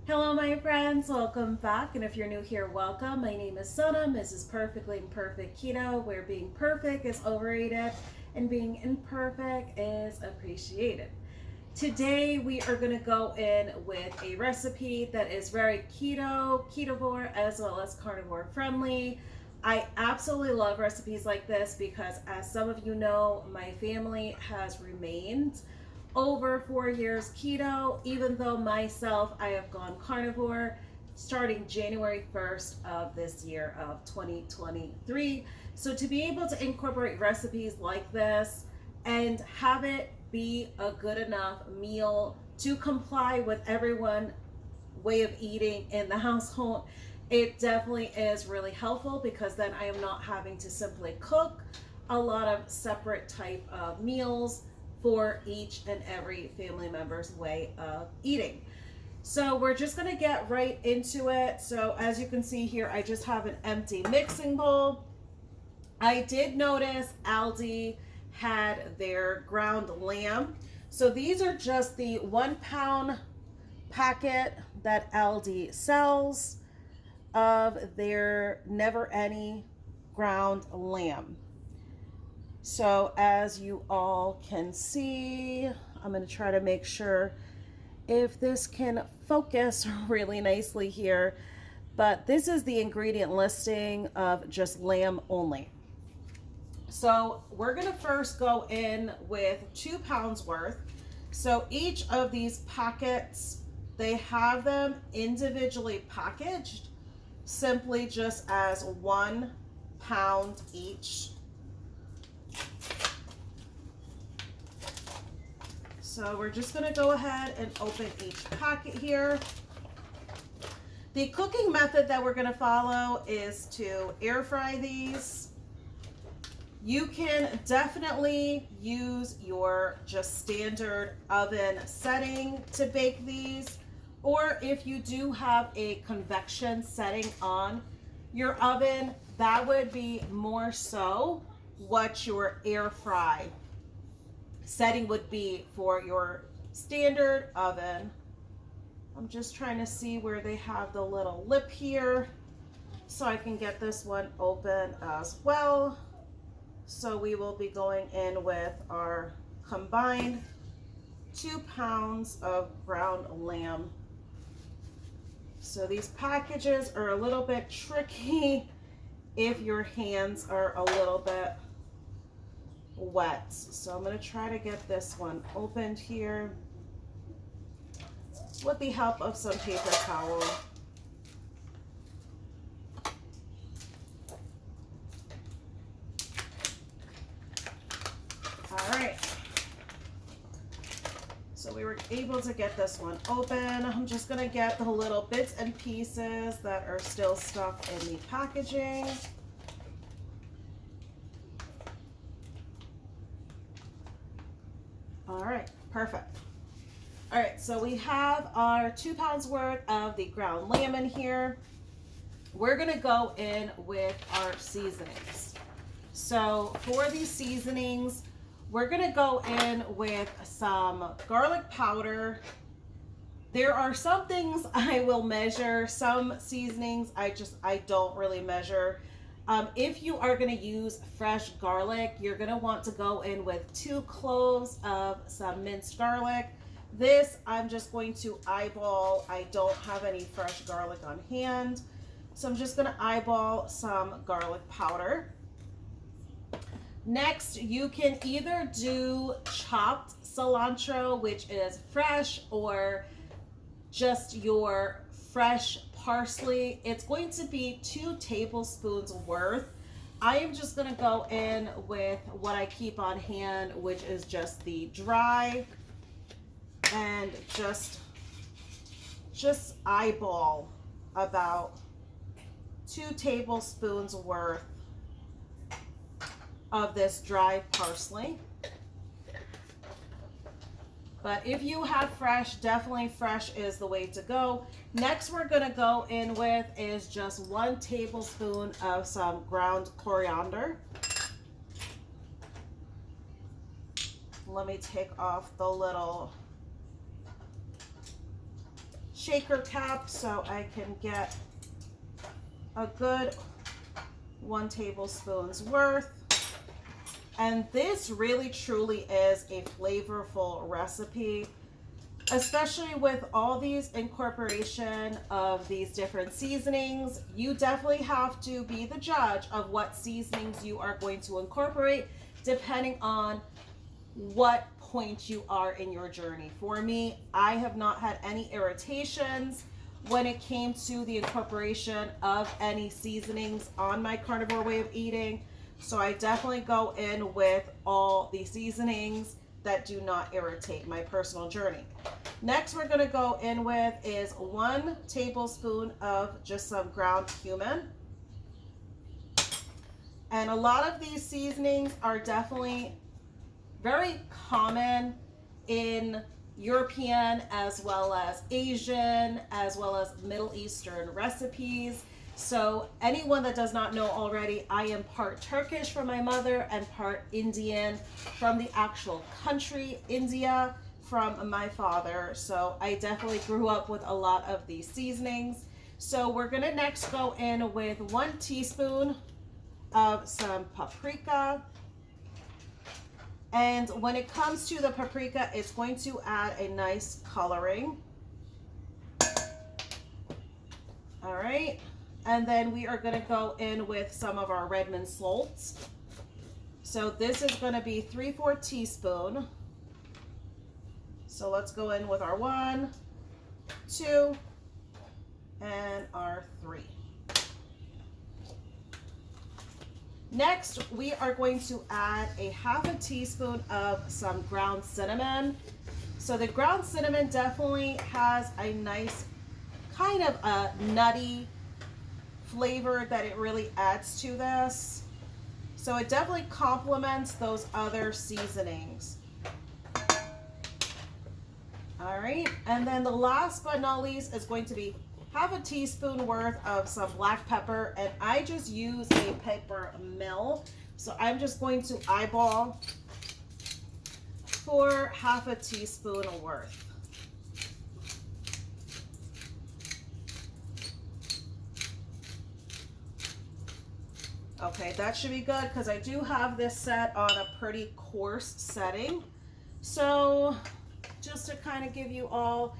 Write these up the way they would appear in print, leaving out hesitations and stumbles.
Hello, my friends. Welcome back. And if you're new here, welcome. My name is Sana, Mrs. Perfectly Imperfect Keto, where being perfect is overrated and being imperfect is appreciated. Today, we are going to go in with a recipe that is very ketovore, as well as carnivore friendly. I absolutely love recipes like this because, as some of you know, my family has remained over 4 years keto, even though myself, I have gone carnivore starting January 1st of this year of 2023. So to be able to incorporate recipes like this and have it be a good enough meal to comply with everyone way of eating in the household, it definitely is really helpful because then I am not having to simply cook a lot of separate type of meals for each and every family member's way of eating. So we're just going to get right into it. So as you can see here, I just have an empty mixing bowl. I did notice Aldi had their ground lamb. So these are just the 1 pound packet that Aldi sells of their never any ground lamb. So as you all can see, I'm going to try to make sure if this can focus really nicely here, but this is the ingredient listing of just lamb only. So we're going to first go in with 2 pounds worth. So each of these packets, they have them individually packaged, simply just as 1 pound each. So we're just going to go ahead and open each packet here. The cooking method that we're going to follow is to air fry these. You can definitely use your just standard oven setting to bake these, or if you do have a convection setting on your oven, that would be more so what your air fry setting would be for your standard oven. I'm just trying to see where they have the little lip here so I can get this one open as well. So we will be going in with our combined 2 pounds of ground lamb. So these packages are a little bit tricky if your hands are a little bit wet. So I'm going to try to get this one opened here with the help of some paper towel. All right. So we were able to get this one open. I'm just going to get the little bits and pieces that are still stuck in the packaging. All right, perfect. All right, so we have our 2 pounds worth of the ground lamb in here. We're gonna go in with our seasonings. So for these seasonings, we're gonna go in with some garlic powder. There are some things I will measure, some seasonings I don't really measure. If you are going to use fresh garlic, you're going to want to go in with 2 cloves of some minced garlic. This I'm just going to eyeball. I don't have any fresh garlic on hand, so I'm just going to eyeball some garlic powder. Next, you can either do chopped cilantro, which is fresh, or just your fresh parsley. It's going to be 2 tablespoons worth. I am just going to go in with what I keep on hand, which is just the dry, and just eyeball about 2 tablespoons worth of this dry parsley. But if you have fresh, definitely fresh is the way to go. Next, we're gonna go in with is just 1 tablespoon of some ground coriander. Let me take off the little shaker cap so I can get a good 1 tablespoon's worth. And this really truly is a flavorful recipe, especially with all these incorporation of these different seasonings. You definitely have to be the judge of what seasonings you are going to incorporate depending on what point you are in your journey. For me, I have not had any irritations when it came to the incorporation of any seasonings on my carnivore way of eating. So I definitely go in with all the seasonings that do not irritate my personal journey. Next, we're going to go in with is 1 tablespoon of just some ground cumin. And a lot of these seasonings are definitely very common in European as well as Asian as well as Middle Eastern recipes. So anyone that does not know already, I am part Turkish from my mother and part Indian from the actual country, India, from my father. So I definitely grew up with a lot of these seasonings. So we're going to next go in with 1 teaspoon of some paprika. And when it comes to the paprika, it's going to add a nice coloring. All right. And then we are going to go in with some of our Redmond salts. So this is going to be 3/4 teaspoon. So let's go in with our 1, 2, and our 3. Next, we are going to add a 1/2 teaspoon of some ground cinnamon. So the ground cinnamon definitely has a nice kind of a nutty flavor that it really adds to this. So it definitely complements those other seasonings. All right, and then the last but not least is going to be 1/2 teaspoon worth of some black pepper, and I just use a pepper mill. So I'm just going to eyeball for 1/2 teaspoon worth. Okay, that should be good because I do have this set on a pretty coarse setting. So just to kind of give you all,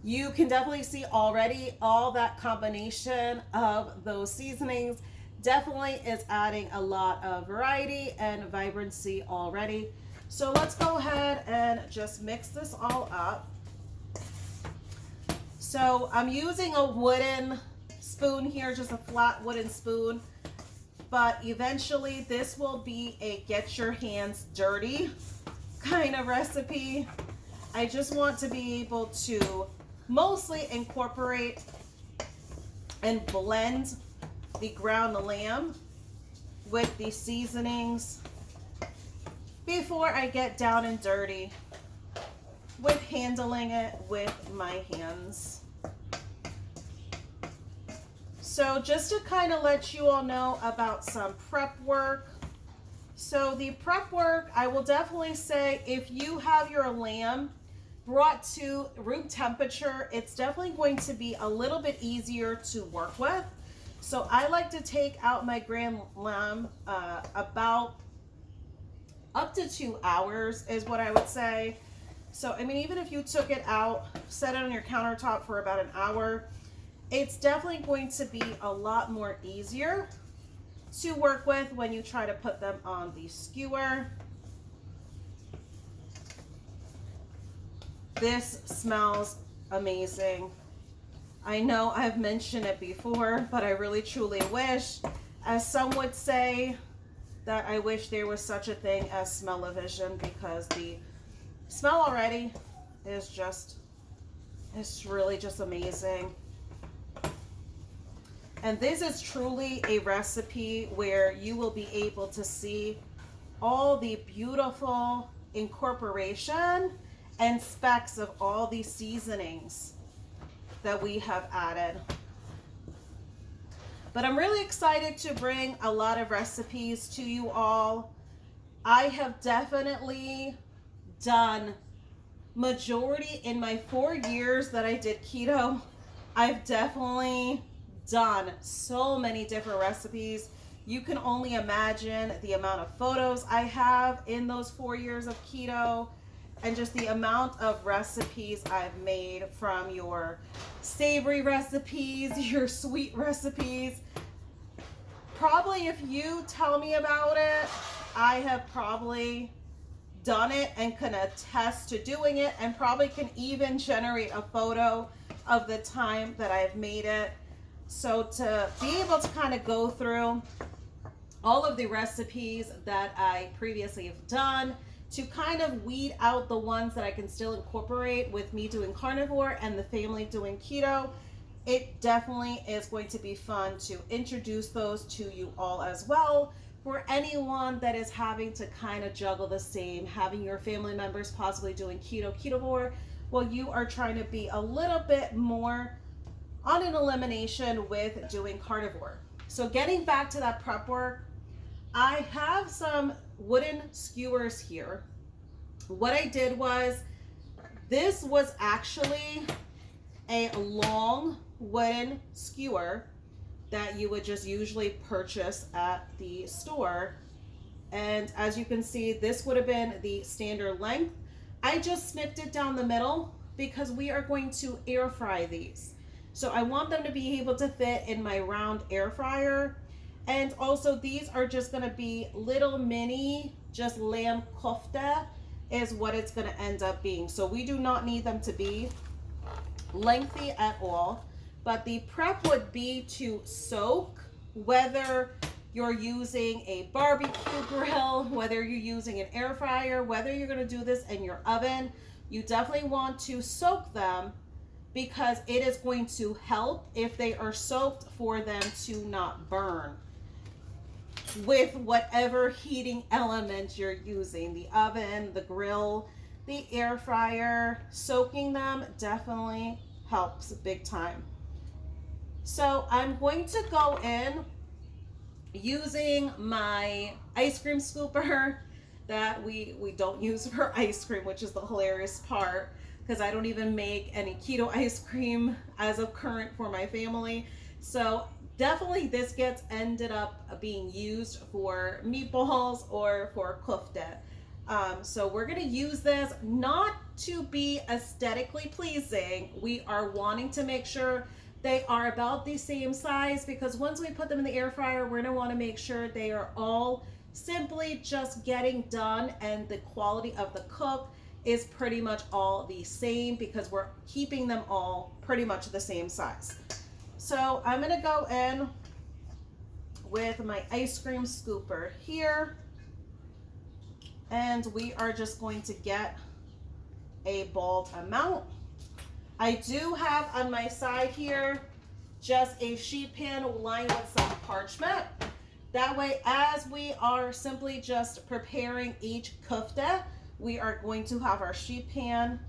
you can definitely see already all that combination of those seasonings definitely is adding a lot of variety and vibrancy already. So let's go ahead and just mix this all up. So I'm using a wooden spoon here, just a flat wooden spoon, but eventually this will be a get your hands dirty kind of recipe. I just want to be able to mostly incorporate and blend the ground lamb with the seasonings before I get down and dirty with handling it with my hands. So just to kind of let you all know about some prep work. So the prep work, I will definitely say if you have your lamb brought to room temperature, it's definitely going to be a little bit easier to work with. So I like to take out my grand lamb about up to 2 hours is what I would say. So I mean, even if you took it out, set it on your countertop for about an hour, it's definitely going to be a lot more easier to work with when you try to put them on the skewer. This smells amazing. I know I've mentioned it before, but I really truly wish, as some would say, that I wish there was such a thing as smell-o-vision, because the smell already is just, it's really just amazing. And this is truly a recipe where you will be able to see all the beautiful incorporation and specks of all these seasonings that we have added. But I'm really excited to bring a lot of recipes to you all. I have definitely done majority in my 4 years that I did keto. I've definitely done so many different recipes. You can only imagine the amount of photos I have in those 4 years of keto, and just the amount of recipes I've made, from your savory recipes, your sweet recipes. Probably if you tell me about it, I have probably done it and can attest to doing it, and probably can even generate a photo of the time that I've made it. So to be able to kind of go through all of the recipes that I previously have done, to kind of weed out the ones that I can still incorporate with me doing carnivore and the family doing keto, it definitely is going to be fun to introduce those to you all as well. For anyone that is having to kind of juggle the same, having your family members possibly doing keto, ketovore, while you are trying to be a little bit more on an elimination with doing carnivore. So getting back to that prep work, I have some wooden skewers here. What I did was, this was actually a long wooden skewer that you would just usually purchase at the store. And as you can see, this would have been the standard length. I just snipped it down the middle because we are going to air fry these. So I want them to be able to fit in my round air fryer. And also these are just gonna be little mini, just lamb kofte is what it's gonna end up being. So we do not need them to be lengthy at all. But the prep would be to soak, whether you're using a barbecue grill, whether you're using an air fryer, whether you're gonna do this in your oven, you definitely want to soak them, because it is going to help if they are soaked for them to not burn with whatever heating element you're using, the oven, the grill, the air fryer. Soaking them definitely helps big time. So I'm going to go in using my ice cream scooper that we don't use for ice cream, which is the hilarious part, because I don't even make any keto ice cream as of current for my family. So definitely this gets ended up being used for meatballs or for kofte. So we're gonna use this not to be aesthetically pleasing. We are wanting to make sure they are about the same size, because once we put them in the air fryer, we're gonna wanna make sure they are all simply just getting done, and the quality of the cook is pretty much all the same, because we're keeping them all pretty much the same size. So I'm gonna go in with my ice cream scooper here, and we are just going to get a balled amount. I do have on my side here just a sheet pan lined with some parchment. That way, as we are simply just preparing each kofte, we are going to have our sheet pan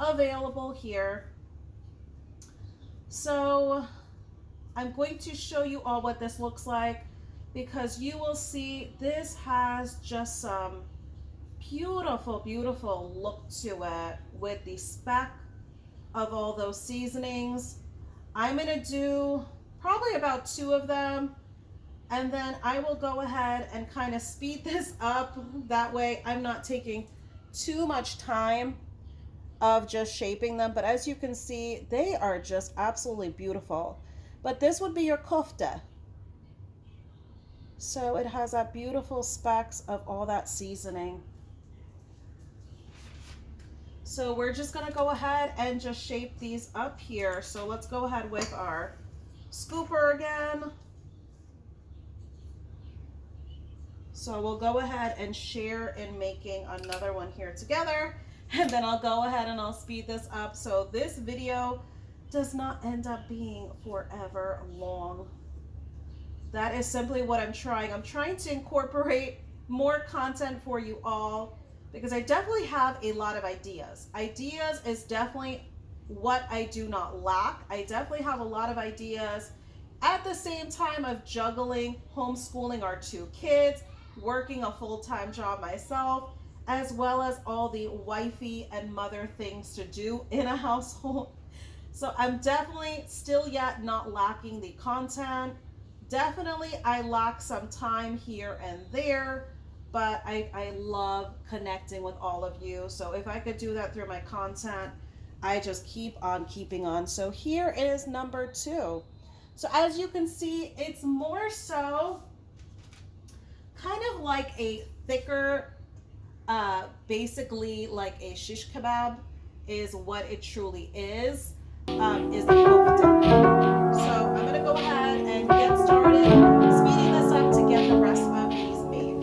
available here. So I'm going to show you all what this looks like, because you will see this has just some beautiful, beautiful look to it with the speck of all those seasonings. I'm gonna do probably about 2 of them, and then I will go ahead and kind of speed this up. That way I'm not taking too much time of just shaping them. But as you can see, they are just absolutely beautiful. But this would be your kofte. So it has that beautiful specks of all that seasoning. So we're just gonna go ahead and just shape these up here. So let's go ahead with our scooper again. So we'll go ahead and share in making another one here together, and then I'll go ahead and I'll speed this up so this video does not end up being forever long. That is simply what I'm trying. I'm trying to incorporate more content for you all, because I definitely have a lot of ideas. Ideas is definitely what I do not lack. I definitely have a lot of ideas at the same time of juggling homeschooling our 2 kids, working a full-time job myself, as well as all the wifey and mother things to do in a household. So I'm definitely still yet not lacking the content. Definitely I lack some time here and there, but I love connecting with all of you. So if I could do that through my content, I just keep on keeping on. So here is number 2. So as you can see, it's more so kind of like a thicker, basically like a shish kebab is what it truly is the kofte. So I'm gonna go ahead and get started speeding this up to get the rest of these made.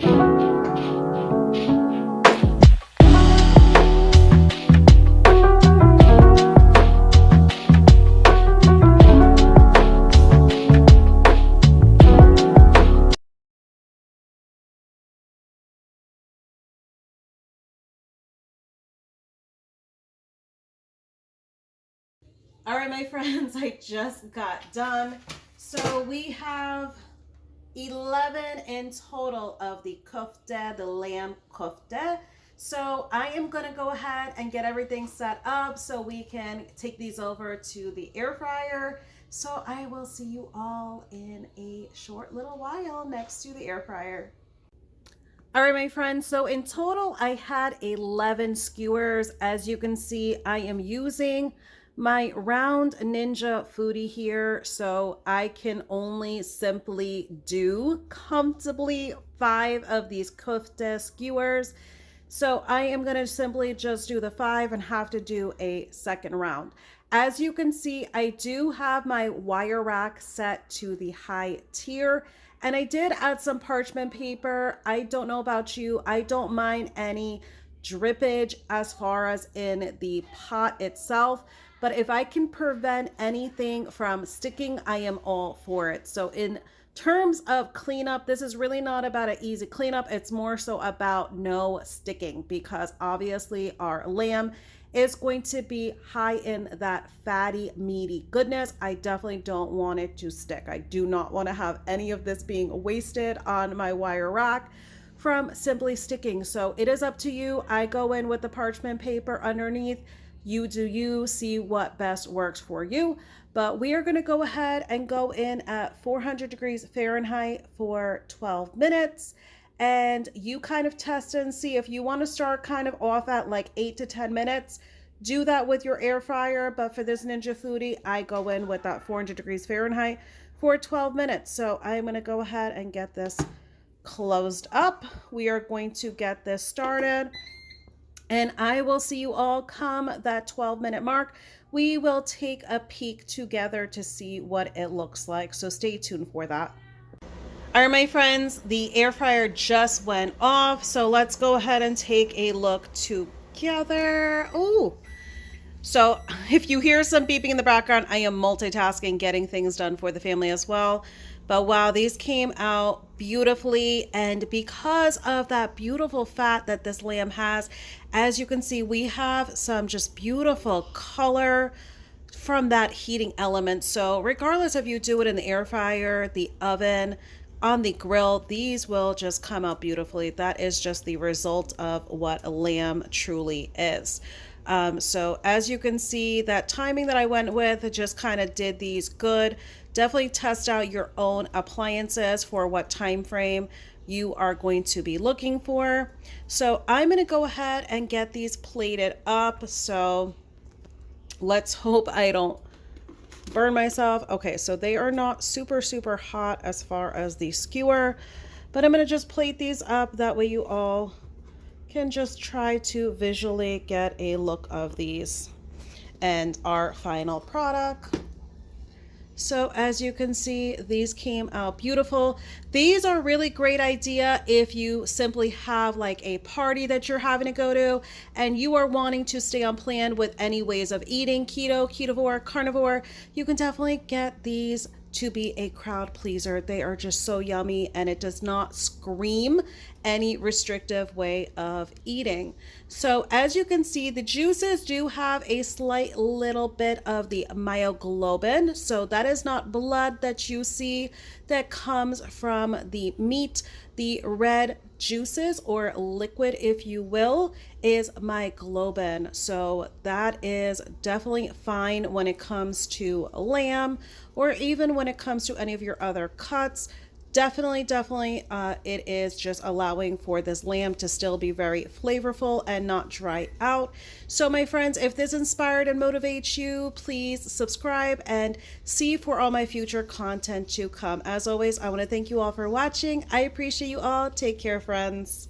All right, my friends, I just got done. So we have 11 in total of the kofte, the lamb kofte. So I am going to go ahead and get everything set up so we can take these over to the air fryer. So I will see you all in a short little while next to the air fryer. All right, my friends, so in total, I had 11 skewers. As you can see, I am using my round Ninja Foodi here, so I can only simply do comfortably 5 of these kofte skewers. So I am going to simply just do the 5 and have to do a second round. As you can see, I do have my wire rack set to the high tier, and I did add some parchment paper. I don't know about you. I don't mind any drippage as far as in the pot itself, but if I can prevent anything from sticking, I am all for it. So in terms of cleanup, this is really not about an easy cleanup. It's more so about no sticking, because obviously our lamb is going to be high in that fatty, meaty goodness. I definitely don't want it to stick. I do not want to have any of this being wasted on my wire rack from simply sticking. So it is up to you. I go in with the parchment paper underneath. You do you, see what best works for you. But we are going to go ahead and go in at 400 degrees Fahrenheit for 12 minutes. And you kind of test and see if you want to start kind of off at like 8 to 10 minutes. Do that with your air fryer. But for this Ninja Foodi, I go in with that 400 degrees Fahrenheit for 12 minutes. So I'm going to go ahead and get this closed up. We are going to get this started. And I will see you all come that 12-minute mark. We will take a peek together to see what it looks like. So stay tuned for that. All right, my friends, the air fryer just went off. So let's go ahead and take a look together. Ooh. So if you hear some beeping in the background, I am multitasking, getting things done for the family as well. But wow, these came out beautifully. And because of that beautiful fat that this lamb has, as you can see, we have some just beautiful color from that heating element. So regardless if you do it in the air fryer, the oven, on the grill, these will just come out beautifully. That is just the result of what a lamb truly is. So as you can see, that timing that I went with, it just kind of did these good. Definitely test out your own appliances for what time frame you are going to be looking for. So I'm going to go ahead and get these plated up. So let's hope I don't burn myself. Okay, so they are not super hot as far as the skewer, but I'm going to just plate these up. That way you all can just try to visually get a look of these and our final product. So as you can see, these came out beautiful. These are a really great idea if you simply have like a party that you're having to go to and you are wanting to stay on plan with any ways of eating keto, ketovore, carnivore. You can definitely get these to be a crowd pleaser. They are just so yummy, and it does not scream any restrictive way of eating. So as you can see, the juices do have a slight little bit of the myoglobin. So that is not blood that you see that comes from the meat. The red juices, or liquid if you will, is my globin. So that is definitely fine when it comes to lamb, or even when it comes to any of your other cuts. Definitely, it is just allowing for this lamb to still be very flavorful and not dry out. So, my friends, if this inspired and motivates you, please subscribe and see for all my future content to come. As always, I want to thank you all for watching. I appreciate you all. Take care, friends.